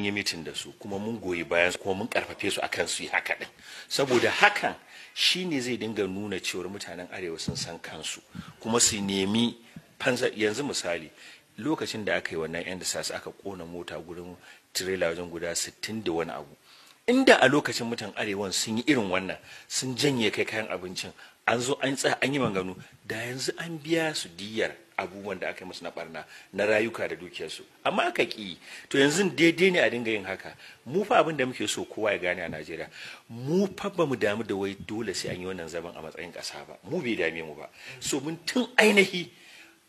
mun yi mitin da su kuma mun goyi bayan su kuma mun karfafe su akan su yi haka din, saboda hakan shine zai dinga nuna cewar mutanen arewa sun san kansu kuma su nemi fansa. Yanzu misali lokacin da aka yi wannan yan da aka kona mota gurin tirela wajen guda 60 da wani abu, inda a lokacin mutan arewan sun yi irin wannan, sun janye kai kayan abincin, an zo an tsaya an yi maganu, da yanzu an biya su diyar abubuwan da aka yi musu na barna na rayuka da dukiyarsu, amma aka ki. To yanzu daidai ne a dinga yin haka. Mu fa abin da muke so kowa ya gane a Najeriya, mu fa ba mu damu da wai dole sai an yi wannan zaman a matsayin ƙasa ba, mu bai dame mu ba. So mun tun ainihi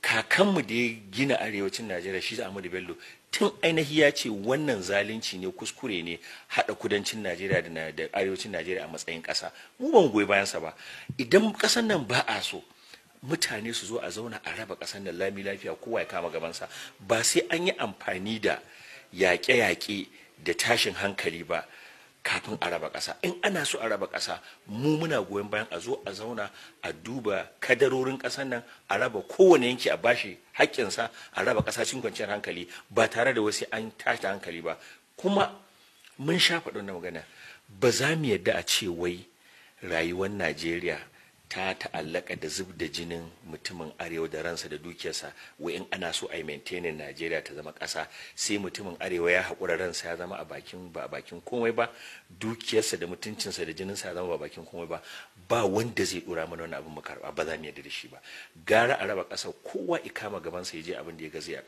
kakanmu da ya gina arewacin Najeriya, shi Ahmadu Bello, tun ainihi ya ce wannan zalunci ne, kuskure ne haɗa kudancin Najeriya da arewacin Najeriya a matsayin ƙasa. Mu ban goyi bayansa ba. Idan ƙasar nan ba a so mutane su zo a zauna a raba ƙasar nan lami lafiya, kowa ya kama gabansa, ba sai an yi amfani da yaƙe-yaƙe da tashin hankali ba kafin a raba ƙasa. In ana so a raba ƙasa, mu muna goyon bayan a zo a zauna a duba kadarorin ƙasar nan, a raba kowane yanki a bashi haƙƙinsa, a raba ƙasa cikin kwanciyar hankali ba tare da wasu an tashi hankali ba. Kuma mun sha faɗin magana, ba za mu yadda a ce wai rayuwar Najeriya ta ta'allaka da zub da jinin mutumin arewa da ransa da dukiyarsa, wai in ana so a yi maintaining Najeriya ta zama ƙasa sai mutumin arewa ya haƙura ransa ya zama ba a bakin komai ba, dukiyarsa da mutuncinsa da jininsa ya zama ba a bakin komai ba, ba wanda zai dora mana wani abin mu karɓa, ba za mu yarda da shi ba. Gara a raba ƙasar, kowa ya kama gabansa ya je abin da ya gazi a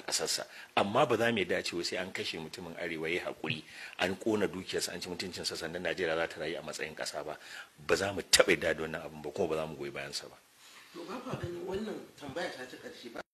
ƙasarsa, amma ba za mu yarda cewa sai an kashe mutumin arewa ya haƙuri, an ƙona dukiyarsa, an ci mutuncinsa, sannan Najeriya za ta rayu a matsayin ƙasa ba. Ba za mu taɓa yarda da wannan abin ba, kuma ba za mu goyi bayansa ba. To ba ganin wannan tambaya ta ƙarshe ba.